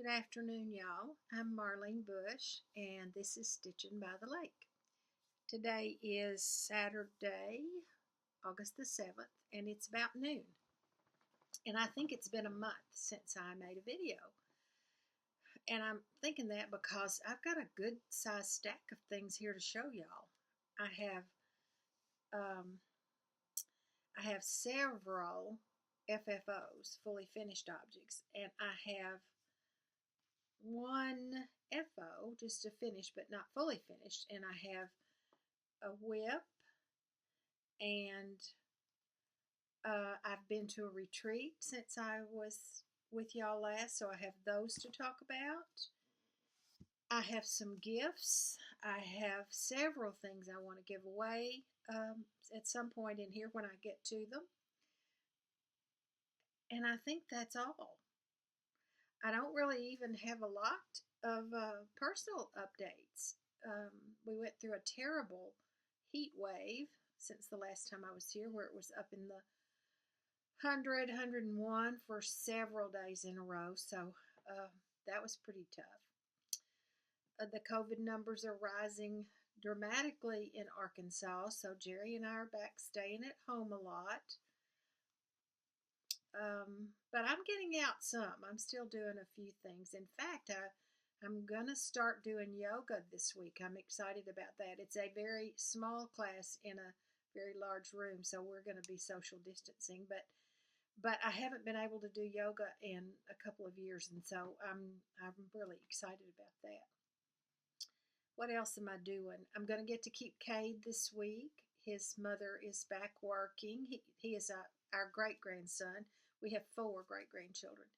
Good afternoon, y'all. I'm Marlene Bush, and this is Stitching by the Lake. Today is Saturday, August the 7th, and it's about noon. And I think it's been a month since I made a video. And I'm thinking that because I've got a good sized stack of things here to show y'all. Um, I have several FFOs, fully finished objects, and I have one FO just to finish but not fully finished, and I have a whip, and I've been to a retreat since I was with y'all last, so I have those to talk about. I have some gifts. I have several things I want to give away at some point in here when I get to them, and I think that's all. I don't really even have a lot of personal updates. We went through a terrible heat wave since the last time I was here, where it was up in the 100, 101 for several days in a row, so that was pretty tough. The COVID numbers are rising dramatically in Arkansas, so Jerry and I are back staying at home a lot. But I'm getting out some. I'm still doing a few things. In fact, I'm going to start doing yoga this week. I'm excited about that. It's a very small class in a very large room, so we're going to be social distancing. But I haven't been able to do yoga in a couple of years, and so I'm really excited about that. What else am I doing? I'm going to get to keep Cade this week. His mother is back working. He is our great-grandson. We have 4 great-grandchildren.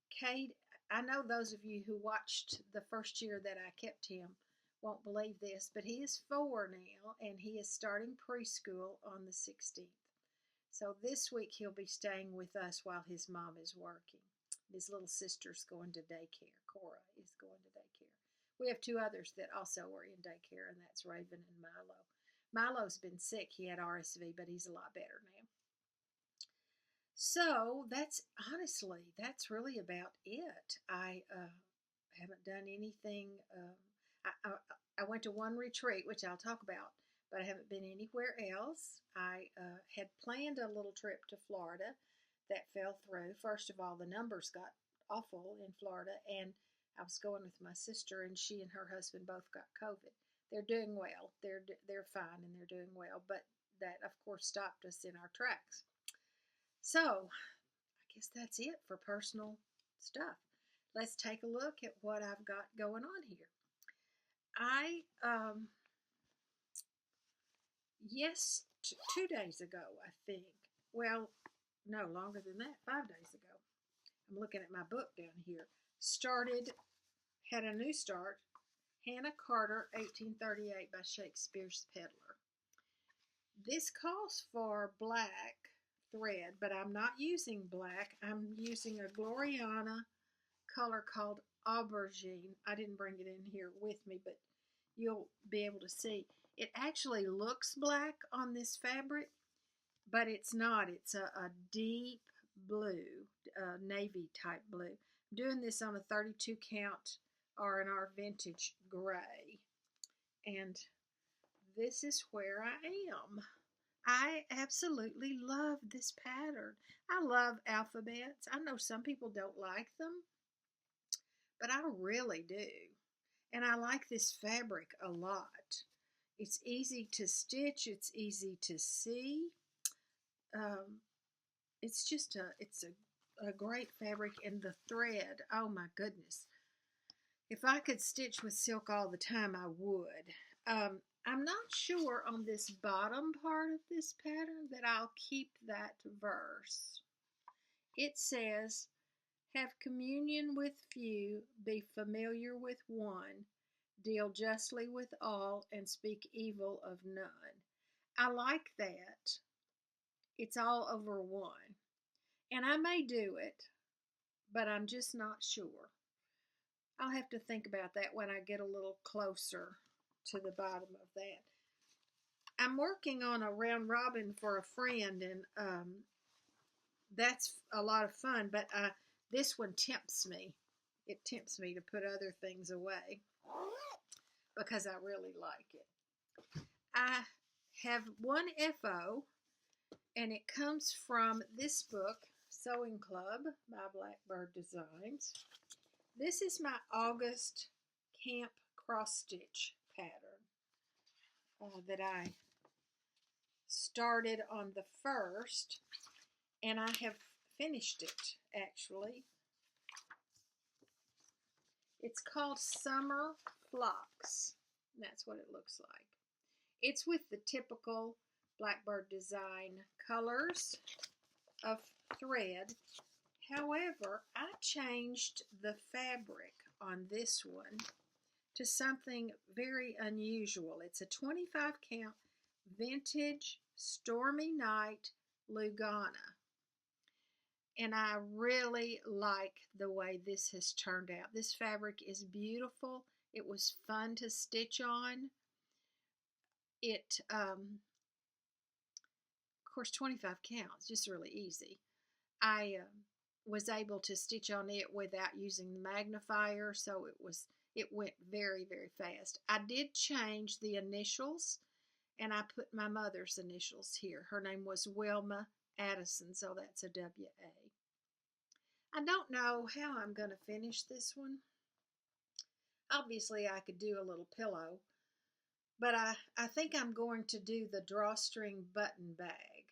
Cade, I know those of you who watched the first year that I kept him won't believe this, but he is 4 now, and he is starting preschool on the 16th. So this week he'll be staying with us while his mom is working. His little sister's going to daycare. Cora is going to daycare. We have 2 others that also are in daycare, and that's Raven and Milo. Milo's been sick. He had RSV, but he's a lot better now. So that's really about it. I haven't done anything. I went to one retreat, which I'll talk about, but I haven't been anywhere else. I had planned a little trip to Florida that fell through. First of all, the numbers got awful in Florida, and I was going with my sister, and she and her husband both got COVID. They're doing well. They're fine, and they're doing well, but that, of course, stopped us in our tracks. So, I guess that's it for personal stuff. Let's take a look at what I've got going on here. Yes, 2 days ago, I think. Well, no, longer than that, 5 days ago. I'm looking at my book down here. Had a new start, Hannah Carter, 1838 by Shakespeare's Peddler. This calls for black thread, but I'm not using black. I'm using a Gloriana color called aubergine. I didn't bring it in here with me, but you'll be able to see. It actually looks black on this fabric, but it's not. It's a deep blue, navy type blue. I'm doing this on a 32 count R&R vintage gray, and this is where I am. I absolutely love this pattern. I love alphabets. I know some people don't like them, but I really do. And I like this fabric a lot. It's easy to stitch. It's easy to see. It's a great fabric, and the thread, oh my goodness. If I could stitch with silk all the time, I would. I'm not sure on this bottom part of this pattern that I'll keep that verse. It says, have communion with few, be familiar with one, deal justly with all, and speak evil of none. I like that. It's all over one. And I may do it, but I'm just not sure. I'll have to think about that when I get a little closer to the bottom of that. I'm working on a round robin for a friend, and that's a lot of fun, but this one tempts me it tempts me to put other things away because I really like it. I have one FO, and it comes from this book, Sewing Club by Blackbird Designs. This is my August camp cross stitch pattern that I started on the 1st, and I have finished it actually. It's called Summer Flocks. That's what it looks like. It's with the typical Blackbird design colors of thread. However, I changed the fabric on this one to something very unusual. It's a 25 count vintage Stormy Night Lugana. And I really like the way this has turned out. This fabric is beautiful. It was fun to stitch on. It, of course, 25 counts, just really easy. I was able to stitch on it without using the magnifier, so it went very, very fast. I did change the initials, and I put my mother's initials here. Her name was Wilma Addison, so that's a W.A. I don't know how I'm going to finish this one. Obviously, I could do a little pillow, but I think I'm going to do the drawstring button bag.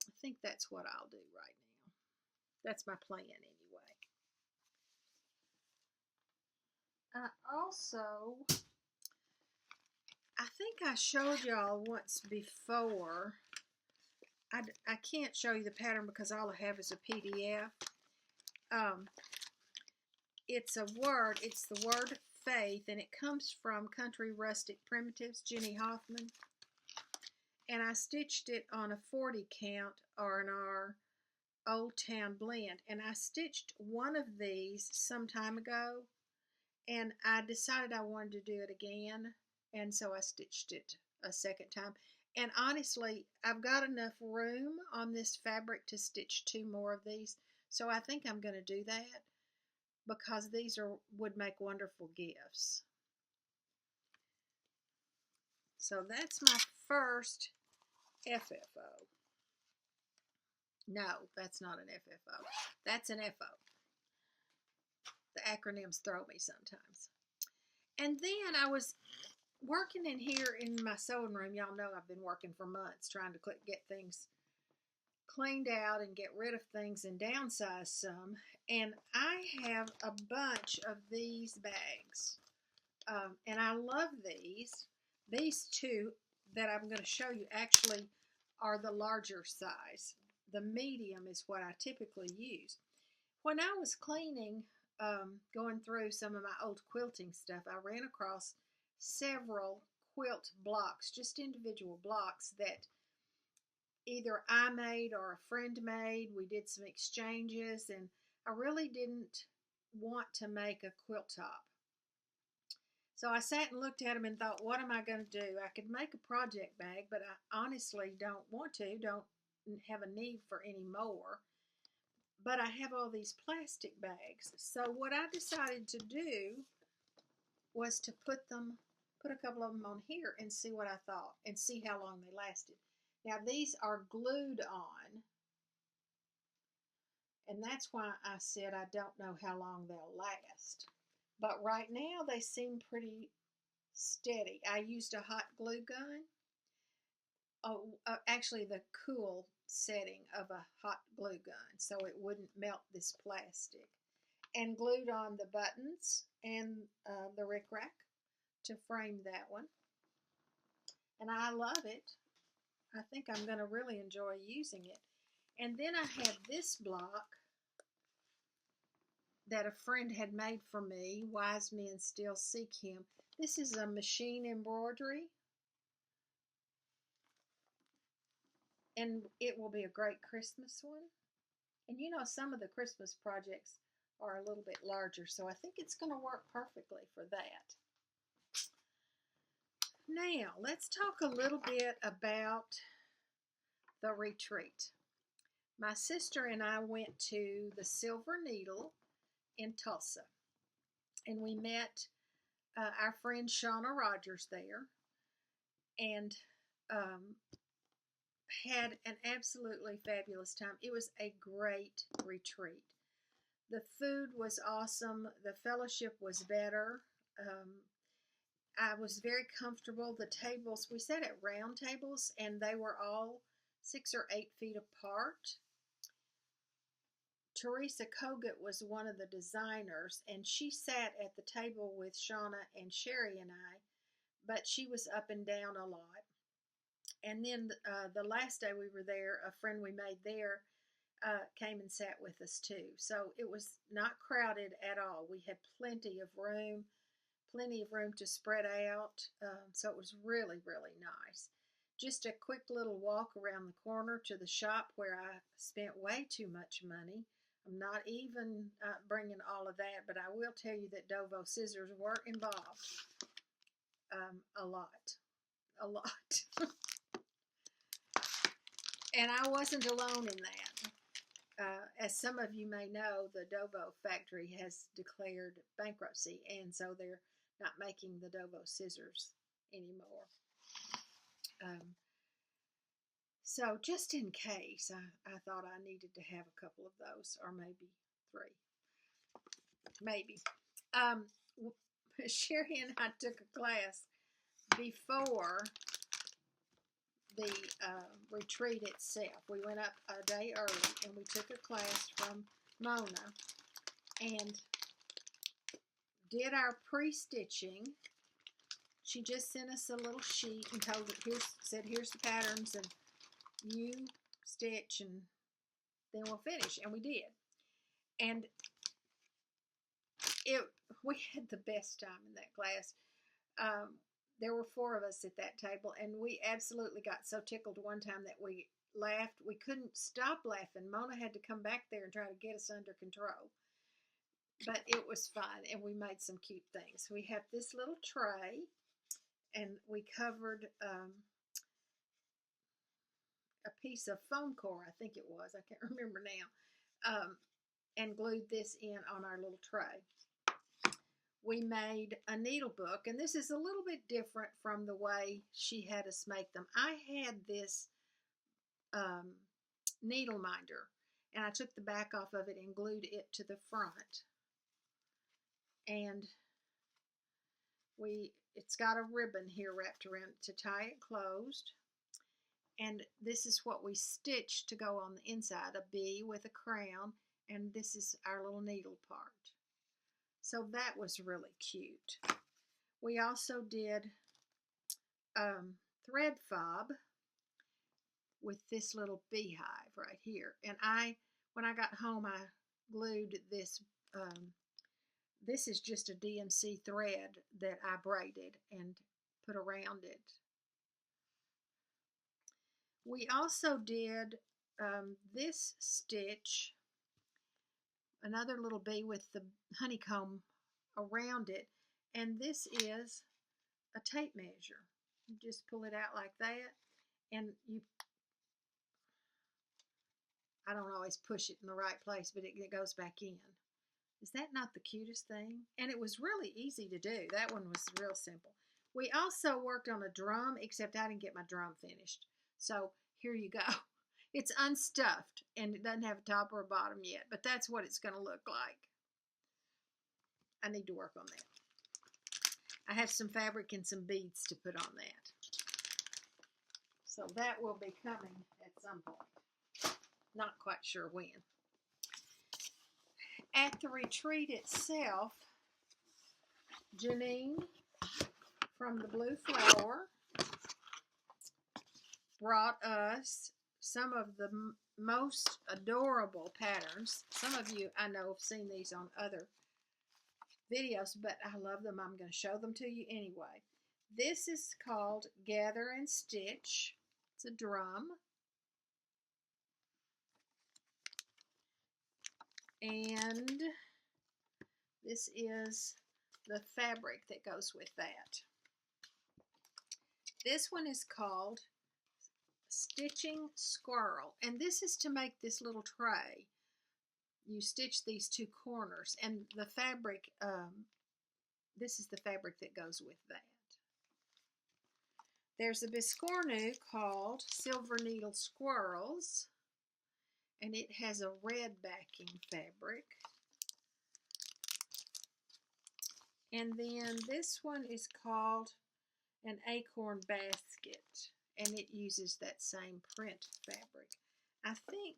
I think that's what I'll do right now. That's my plan anyway. I think I showed y'all once before. I can't show you the pattern because all I have is a PDF. It's the word faith, and it comes from Country Rustic Primitives, Jenny Hoffman. And I stitched it on a 40 count R&R Old Town blend. And I stitched one of these some time ago, and I decided I wanted to do it again, and so I stitched it a second time. And honestly, I've got enough room on this fabric to stitch 2 more of these, so I think I'm going to do that because these would make wonderful gifts. So that's my first FFO. No, that's not an FFO. That's an FO. The acronyms throw me sometimes. And then I was working in here in my sewing room. Y'all know I've been working for months trying to get things cleaned out and get rid of things and downsize some. And I have a bunch of these bags. And I love these. These 2 that I'm going to show you actually are the larger size. The medium is what I typically use. When I was cleaning, going through some of my old quilting stuff, I ran across several quilt blocks, just individual blocks that either I made or a friend made. We did some exchanges, and I really didn't want to make a quilt top. So I sat and looked at them and thought, what am I going to do? I could make a project bag, but I honestly don't want to, don't have a need for any more. But I have all these plastic bags. So what I decided to do was to put a couple of them on here and see what I thought and see how long they lasted. Now these are glued on, and that's why I said I don't know how long they'll last. But right now they seem pretty steady. I used a hot glue gun. Actually the cool setting of a hot glue gun so it wouldn't melt this plastic. And glued on the buttons and the rickrack to frame that one. And I love it. I think I'm going to really enjoy using it. And then I have this block that a friend had made for me, Wise Men Still Seek Him. This is a machine embroidery, and it will be a great Christmas one. And you know, some of the Christmas projects are a little bit larger, so I think it's going to work perfectly for that. Now, let's talk a little bit about the retreat. My sister and I went to the Silver Needle in Tulsa. And we met our friend Shauna Rogers there, and had an absolutely fabulous time. It was a great retreat. The food was awesome. The fellowship was better. I was very comfortable. The tables, we sat at round tables, and they were all 6 or 8 feet apart. Theresa Kogut was one of the designers, and she sat at the table with Shauna and Sherry and I, but she was up and down a lot. And then the last day we were there, a friend we made there came and sat with us too. So it was not crowded at all. We had plenty of room to spread out. So it was really, really nice. Just a quick little walk around the corner to the shop where I spent way too much money. I'm not even bringing all of that, but I will tell you that Dovo scissors were involved. A lot. And I wasn't alone in that. As some of you may know, the Dovo factory has declared bankruptcy, and so they're not making the Dovo scissors anymore. So just in case, I thought I needed to have a couple of those, or maybe 3. Maybe. Sherry and I took a class before the retreat itself. We went up a day early, and we took a class from Mona and did our pre-stitching. She just sent us a little sheet and told us, said here's the patterns, and you stitch, and then we'll finish. And we did. And we had the best time in that class. There were 4 of us at that table, and we absolutely got so tickled one time that we laughed. We couldn't stop laughing. Mona had to come back there and try to get us under control. But it was fun, and we made some cute things. We have this little tray, and we covered a piece of foam core, I think it was. I can't remember now. And glued this in on our little tray. We made a needle book, and this is a little bit different from the way she had us make them. I had this needle minder, and I took the back off of it and glued it to the front. And it's got a ribbon here wrapped around it to tie it closed. And this is what we stitched to go on the inside, a bee with a crown, and this is our little needle part. So that was really cute. We also did thread fob with this little beehive right here. And when I got home, I glued this. This is just a DMC thread that I braided and put around it. We also did this stitch, another little bee with the honeycomb around it, and this is a tape measure. You just pull it out like that, and I don't always push it in the right place, but it goes back in. Is that not the cutest thing? And it was really easy to do. That one was real simple. We also worked on a drum, except I didn't get my drum finished. So here you go. It's unstuffed, and it doesn't have a top or a bottom yet, but that's what it's going to look like. I need to work on that. I have some fabric and some beads to put on that. So that will be coming at some point. Not quite sure when. At the retreat itself, Janine from the Blue Flower brought us some of the most adorable patterns. Some of you, I know, have seen these on other videos, but I love them. I'm going to show them to you anyway. This is called Gather and Stitch. It's a drum. And this is the fabric that goes with that. This one is called Stitching Squirrel, and this is to make this little tray. you stitch these two corners, and the fabric, this is the fabric that goes with that. There's a biscornu called Silver Needle Squirrels, and it has a red backing fabric. And then this one is called an Acorn Basket, and it uses that same print fabric. I think,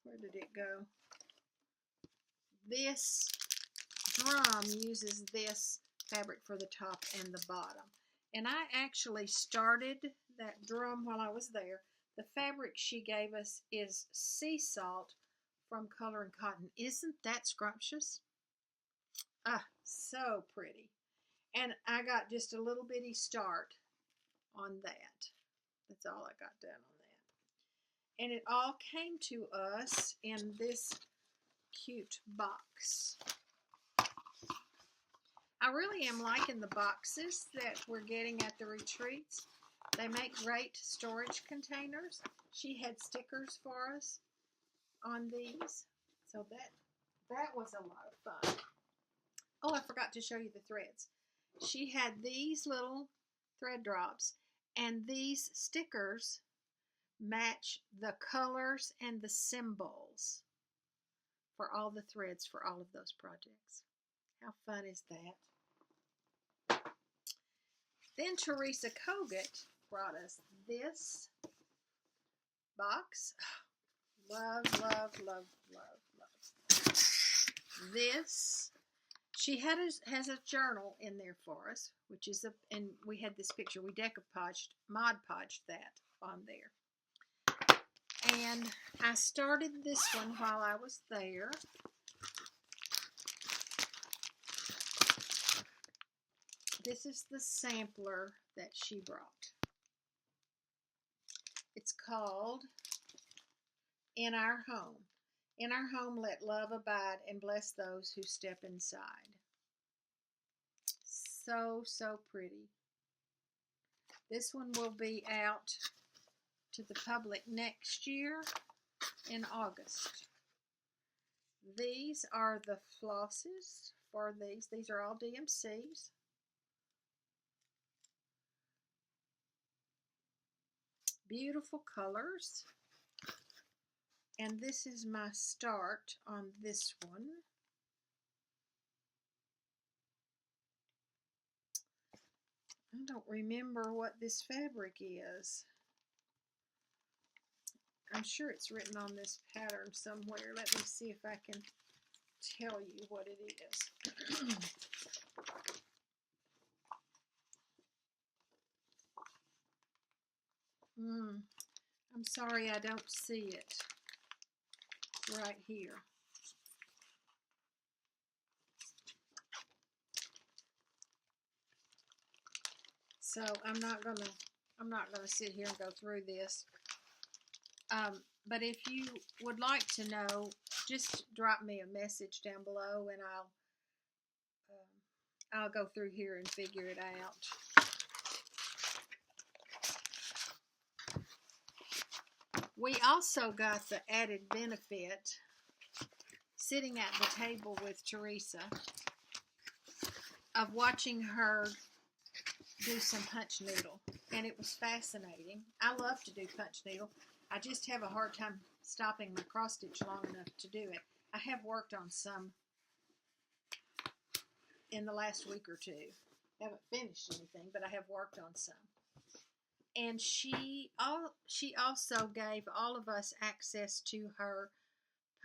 where did it go? This drum uses this fabric for the top and the bottom. And I actually started that drum while I was there. The fabric she gave us is sea salt from Color and Cotton. Isn't that scrumptious? Ah, so pretty. And I got just a little bitty start on that. That's all I got done on that. And it all came to us in this cute box. I really am liking the boxes that we're getting at the retreats. They make great storage containers. She had stickers for us on these. So that was a lot of fun. Oh, I forgot to show you the threads. She had these little thread drops, and these stickers match the colors and the symbols for all the threads for all of those projects. How fun is that? Then Theresa Kogut brought us this box. Love, love, love, love, love. This, she has a journal in there for us, which is and we had this picture. We Mod Podged that on there. And I started this one while I was there. This is the sampler that she brought. It's called In Our Home. In our home, let love abide and bless those who step inside. So, so pretty. This one will be out to the public next year in August. These are the flosses for these. These are all DMCs. Beautiful colors. And this is my start on this one. I don't remember what this fabric is. I'm sure it's written on this pattern somewhere. Let me see if I can tell you what it is. I'm sorry I don't see it right here. So I'm not gonna sit here and go through this. But if you would like to know, just drop me a message down below, and I'll go through here and figure it out. We also got the added benefit, sitting at the table with Theresa, of watching her do some punch needle, and it was fascinating. I love to do punch needle. I just have a hard time stopping my cross stitch long enough to do it. I have worked on some in the last week or two. I haven't finished anything, but I have worked on some. And she also gave all of us access to her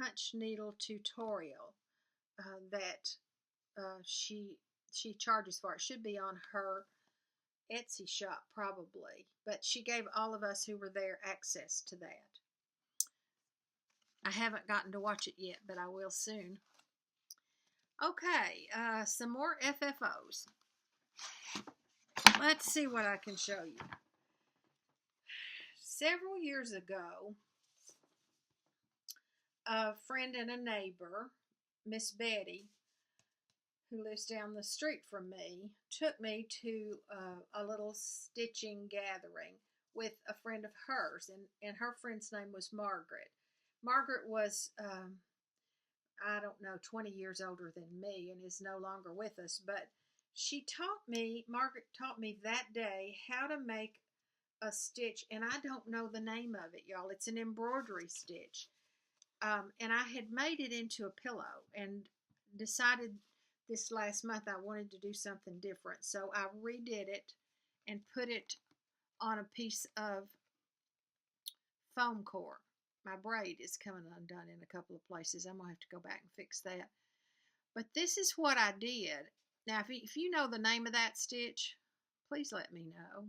punch needle tutorial that she charges for. It should be on her Etsy shop probably, but she gave all of us who were there access to that. I haven't gotten to watch it yet, but I will soon. Okay, some more FFOs. Let's see what I can show you. Several years ago, a friend and a neighbor, Miss Betty, who lives down the street from me, took me to a little stitching gathering with a friend of hers, and her friend's name was Margaret. Margaret was I don't know, 20 years older than me and is no longer with us, but she taught me, Margaret taught me that day how to make a stitch, and I don't know the name of it, y'all. It's an embroidery stitch. And I had made it into a pillow and decided this last month I wanted to do something different. So I redid it and put it on a piece of foam core. My braid is coming undone in a couple of places. I'm going to have to go back and fix that. But this is what I did. Now, if you know the name of that stitch, please let me know.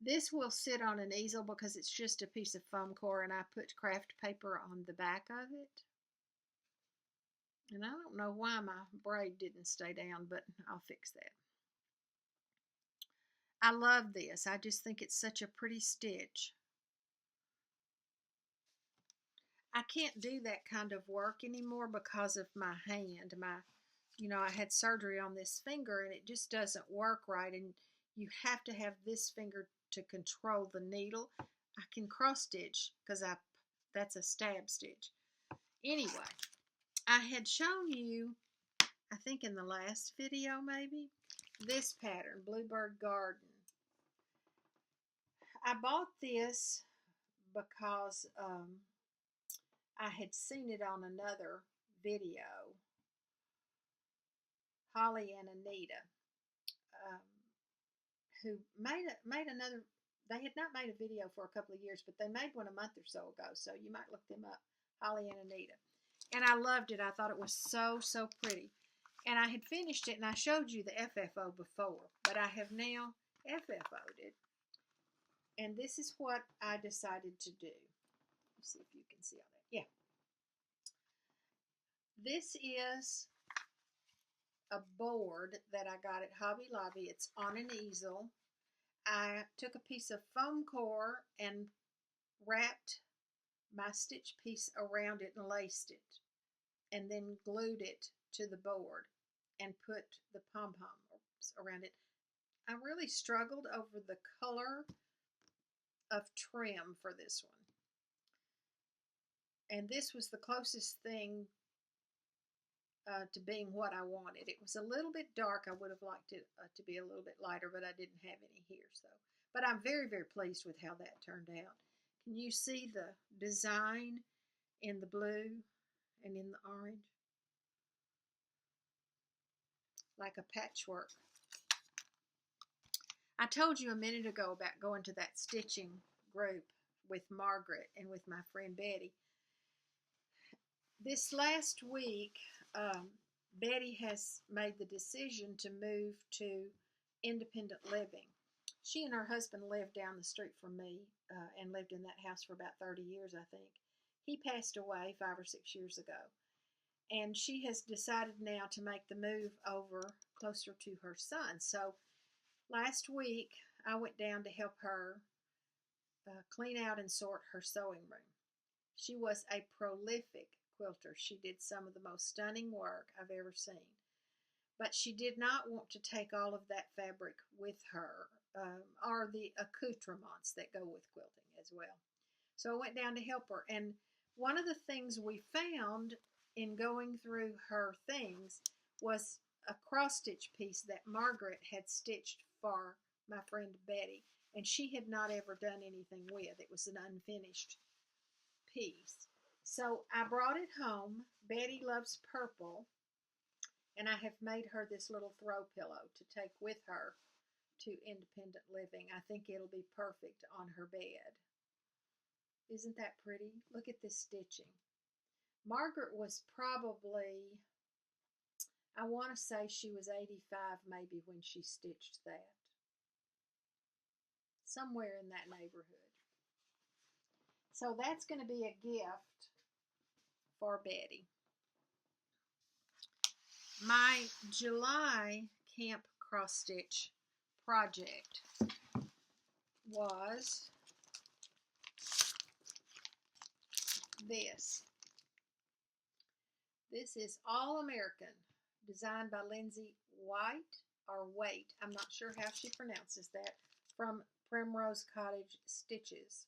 This will sit on an easel because it's just a piece of foam core, and I put craft paper on the back of it. And I don't know why my braid didn't stay down, but I'll fix that. I love this. I just think it's such a pretty stitch. I can't do that kind of work anymore because of my hand. I had surgery on this finger and it just doesn't work right, and you have to have this finger to control the needle. I can cross stitch because that's a stab stitch. Anyway, I had shown you, I think in the last video maybe, this pattern, Bluebird Garden. I bought this because I had seen it on another video. Holly and Anita, who made another, they had not made a video for a couple of years, but they made one a month or so ago, so you might look them up, Holly and Anita. And I loved it. I thought it was so, so pretty. And I had finished it, and I showed you the FFO before, but I have now FFO'd it. And this is what I decided to do. Let's see if you can see all that. Yeah. This is a board that I got at Hobby Lobby. It's on an easel. I took a piece of foam core and wrapped my stitch piece around it and laced it, and then glued it to the board and put the pom-poms around it. I really struggled over the color of trim for this one. And this was the closest thing to being what I wanted. It was a little bit dark. I would have liked it to be a little bit lighter, but I didn't have any here. But I'm very, very pleased with how that turned out. Can you see the design in the blue and in the orange? Like a patchwork. I told you a minute ago about going to that stitching group with Margaret and with my friend Betty. This last week, Betty has made the decision to move to independent living. She and her husband lived down the street from me and lived in that house for about 30 years, I think. He passed away 5 or 6 years ago. And she has decided now to make the move over closer to her son. So last week, I went down to help her clean out and sort her sewing room. She was a prolific quilter. She did some of the most stunning work I've ever seen. But she did not want to take all of that fabric with her, or the accoutrements that go with quilting as well. So I went down to help her. And one of the things we found in going through her things was a cross-stitch piece that Margaret had stitched for my friend Betty, and she had not ever done anything with. It was an unfinished piece. So I brought it home. Betty loves purple, and I have made her this little throw pillow to take with her to independent living. I think it'll be perfect on her bed. Isn't that pretty? Look at this stitching. Margaret was probably, I want to say she was 85 maybe when she stitched that. Somewhere in that neighborhood. So that's going to be a gift for Betty. My July camp cross stitch project was this. This is All American, designed by Lindsay Waite. I'm not sure how she pronounces that, from Primrose Cottage Stitches.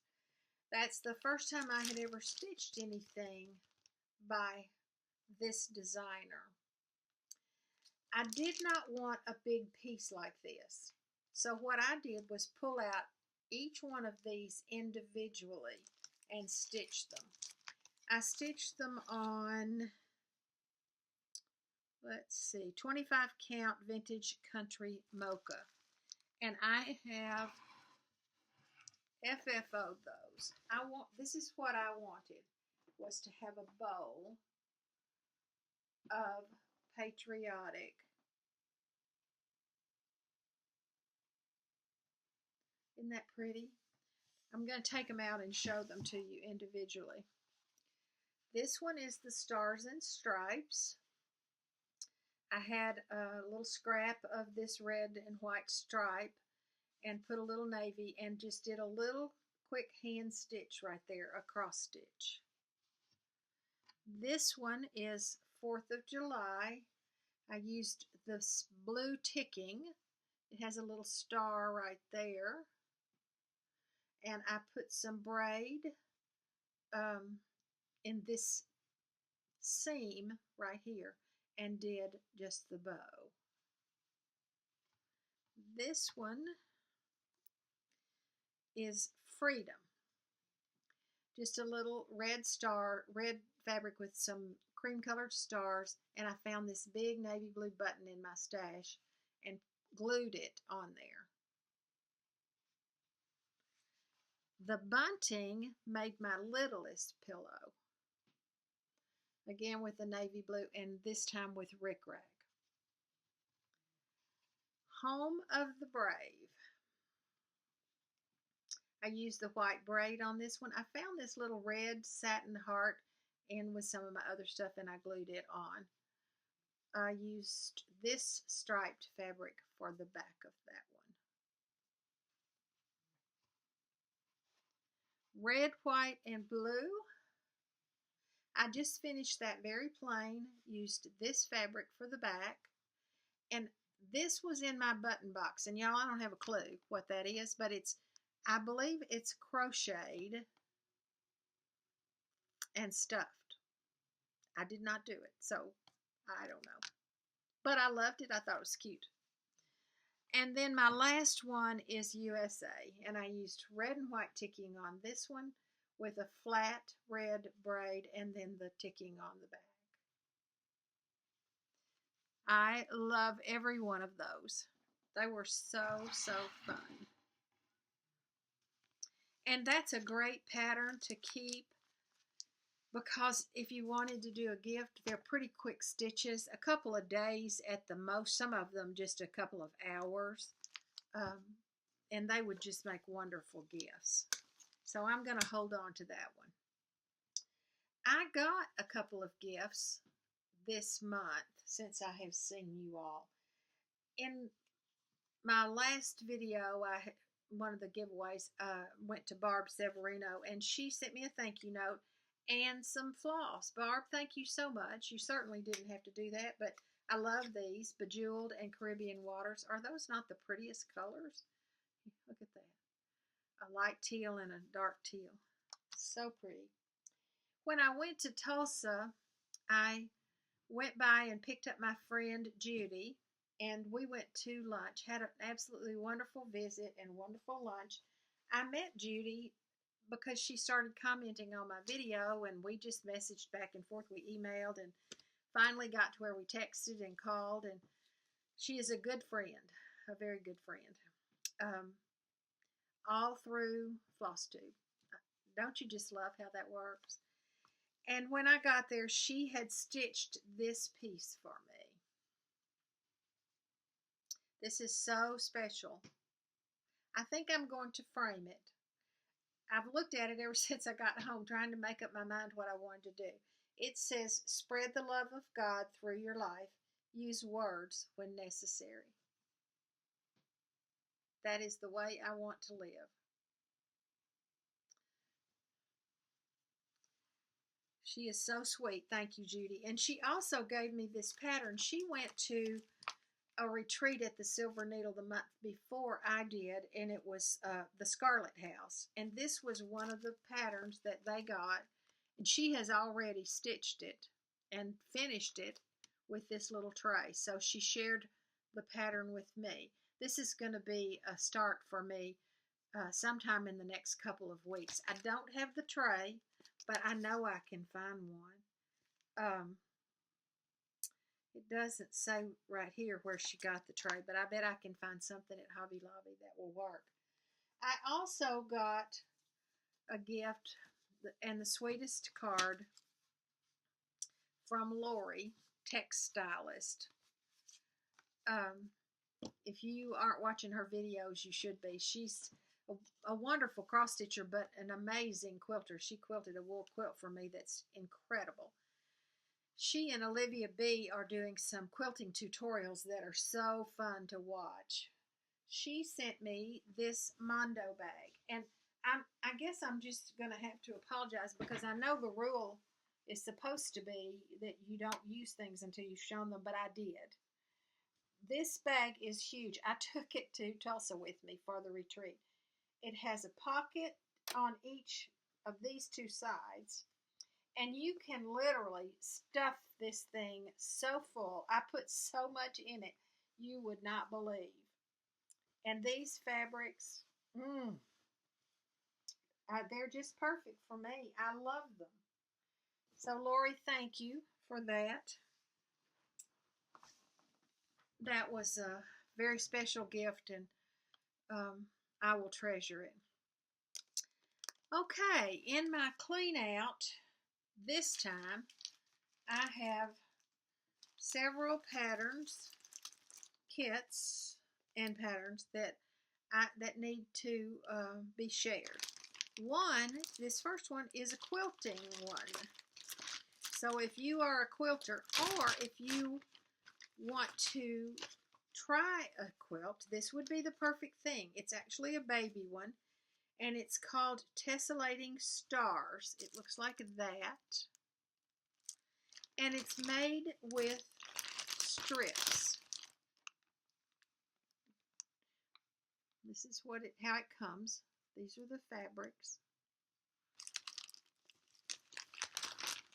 That's the first time I had ever stitched anything by this designer. I did not want a big piece like this. So what I did was pull out each one of these individually and stitch them. I stitched them on, let's see, 25 count vintage country mocha. And I have FFO'd those. This is what I wanted, was to have a bowl of Patriotic. Isn't that pretty? I'm going to take them out and show them to you individually. This one is the Stars and Stripes. I had a little scrap of this red and white stripe and put a little navy and just did a little quick hand stitch right there, a cross stitch. This one is 4th of July. I used this blue ticking. It has a little star right there. And I put some braid in this seam right here and did just the bow. This one is Freedom. Just a little red star, red fabric with some cream colored stars, and I found this big navy blue button in my stash and glued it on there. The bunting made my littlest pillow. Again with the navy blue, and this time with rickrack. Home of the Brave. I used the white braid on this one. I found this little red satin heart in with some of my other stuff, and I glued it on. I used this striped fabric for the back of that one. Red, white, and blue. I just finished that very plain, used this fabric for the back, and this was in my button box, and y'all, I don't have a clue what that is, but I believe it's crocheted and stuffed. I did not do it, so I don't know. But I loved it. I thought it was cute. And then my last one is USA, and I used red and white ticking on this one with a flat red braid and then the ticking on the back. I love every one of those. They were so fun. And that's a great pattern to keep, because if you wanted to do a gift, they're pretty quick stitches, a couple of days at the most, some of them just a couple of hours, and they would just make wonderful gifts. So I'm going to hold on to that one. I got a couple of gifts this month since I have seen you all. In my last video, one of the giveaways went to Barb Severino, and she sent me a thank you note and some floss. Barb, thank you so much. You certainly didn't have to do that, but I love these Bejeweled and Caribbean Waters. Are those not the prettiest colors? Look at that. A light teal and a dark teal. So pretty. When I went to Tulsa, I went by and picked up my friend Judy, and we went to lunch. Had an absolutely wonderful visit and wonderful lunch. I met Judy because she started commenting on my video, and we just messaged back and forth. We emailed and finally got to where we texted and called, and she is a good friend, a very good friend, all through Flosstube. Don't you just love how that works? And when I got there, she had stitched this piece for me. This is so special. I think I'm going to frame it. I've looked at it ever since I got home, trying to make up my mind what I wanted to do. It says, spread the love of God through your life. Use words when necessary. That is the way I want to live. She is so sweet. Thank you, Judy. And she also gave me this pattern. She went to a retreat at the Silver Needle the month before I did, and it was the Scarlet House. And this was one of the patterns that they got, And she has already stitched it and finished it with this little tray. So she shared the pattern with me. This is going to be a start for me sometime in the next couple of weeks. I don't have the tray, but I know I can find one. It doesn't say right here where she got the tray, but I bet I can find something at Hobby Lobby that will work. I also got a gift and the sweetest card from Lori, textilist. If you aren't watching her videos, you should be. She's a wonderful cross stitcher, but an amazing quilter. She quilted a wool quilt for me that's incredible. She and Olivia B are doing some quilting tutorials that are so fun to watch. She sent me this Mondo bag, and I guess I'm just going to have to apologize because I know the rule is supposed to be that you don't use things until you've shown them, but I did. This bag is huge. I took it to Tulsa with me for the retreat. It has a pocket on each of these two sides, and you can literally stuff this thing so full. I put so much in it, you would not believe. And these fabrics, they're just perfect for me. I love them. So, Lori, thank you for that. That was a very special gift, and I will treasure it. Okay, in my clean out this time, I have several patterns, kits, and patterns that need to be shared. This first one is a quilting one. So if you are a quilter, or if you want to try a quilt, this would be the perfect thing. It's actually a baby one, and it's called Tessellating Stars. It looks like that, and it's made with strips. This is how it comes. These are the fabrics.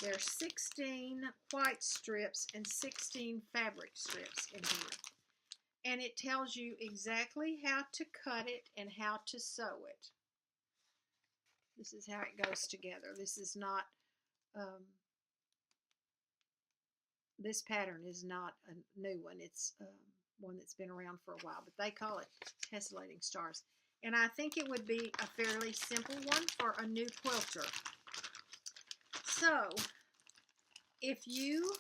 There's 16 white strips and 16 fabric strips in here. And it tells you exactly how to cut it and how to sew it. This is how it goes together. This is not, this pattern is not a new one. It's one that's been around for a while, but they call it Tessellating Stars. And I think it would be a fairly simple one for a new quilter. So, if you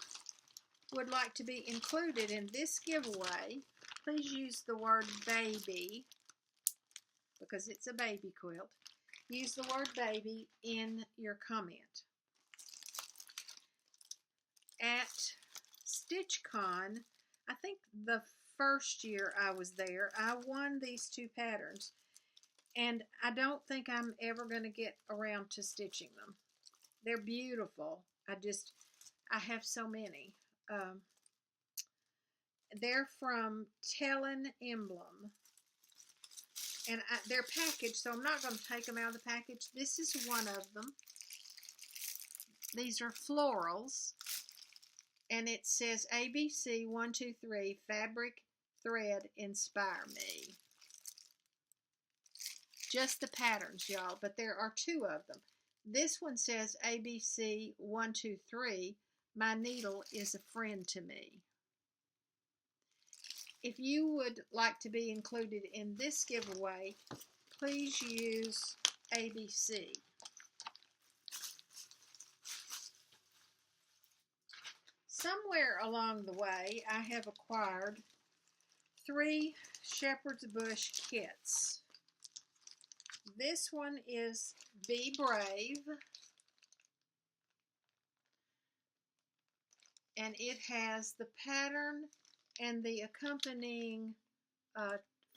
would like to be included in this giveaway, please use the word baby, because it's a baby quilt. Use the word baby in your comment. At StitchCon, I think the first year I was there, I won these two patterns, and I don't think I'm ever going to get around to stitching them. They're beautiful. I have so many. They're from Tellin Emblem, and they're packaged, so I'm not going to take them out of the package. This is one of them. These are florals, and it says ABC 123 Fabric Thread Inspire Me. Just the patterns, y'all, but there are two of them. This one says ABC 123, My Needle is a Friend to Me. If you would like to be included in this giveaway, please use ABC. Somewhere along the way, I have acquired 3 Shepherd's Bush kits. This one is Be Brave, and it has the pattern and the accompanying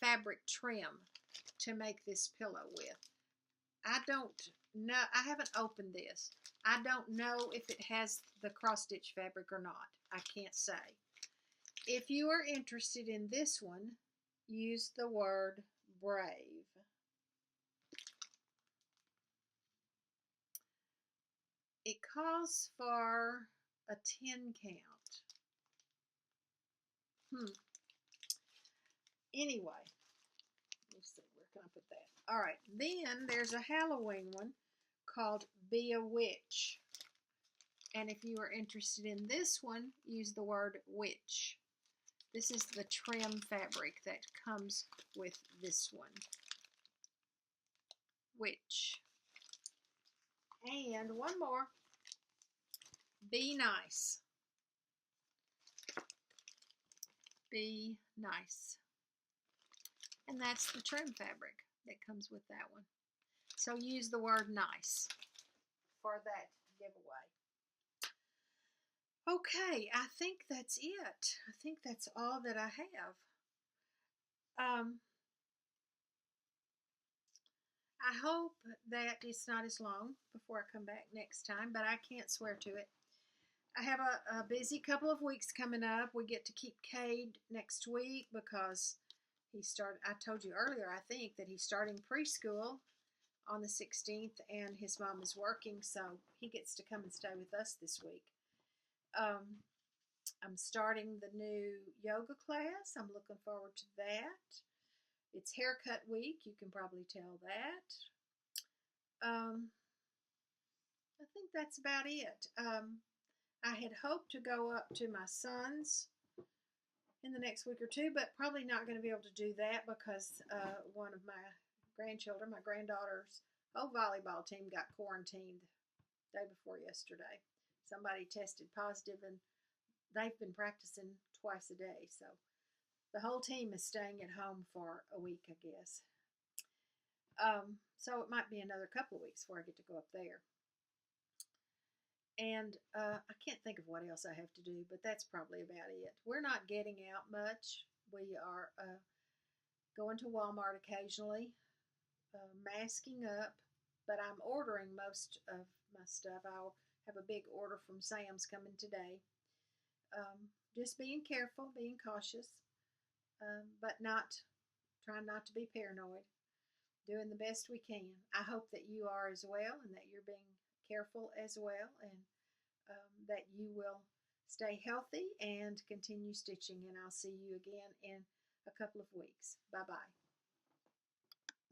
fabric trim to make this pillow with. I don't know, I haven't opened this. I don't know if it has the cross-stitch fabric or not. I can't say. If you are interested in this one, use the word brave. It calls for a 10 count. Anyway, let's see, where can I put that? All right, then there's a Halloween one called Be a Witch. And if you are interested in this one, use the word witch. This is the trim fabric that comes with this one. Witch. And one more. Be nice. Be nice. And that's the trim fabric that comes with that one. So use the word nice for that giveaway. Okay, I think that's it. I think that's all that I have. I hope that it's not as long before I come back next time, but I can't swear to it. I have a busy couple of weeks coming up. We get to keep Cade next week because I told you earlier, I think, that he's starting preschool on the 16th, and his mom is working, so he gets to come and stay with us this week. I'm starting the new yoga class. I'm looking forward to that. It's haircut week. You can probably tell that. I think that's about it. I had hoped to go up to my son's in the next week or two, but probably not going to be able to do that because one of my grandchildren, my granddaughter's whole volleyball team got quarantined the day before yesterday. Somebody tested positive, and they've been practicing twice a day, so the whole team is staying at home for a week, I guess. So it might be another couple of weeks before I get to go up there. And I can't think of what else I have to do, but that's probably about it. We're not getting out much. We are going to Walmart occasionally, masking up, but I'm ordering most of my stuff. I'll have a big order from Sam's coming today. Just being careful, being cautious, but trying not to be paranoid. Doing the best we can. I hope that you are as well, and that you're being careful as well, and that you will stay healthy and continue stitching. And I'll see you again in a couple of weeks. Bye-bye.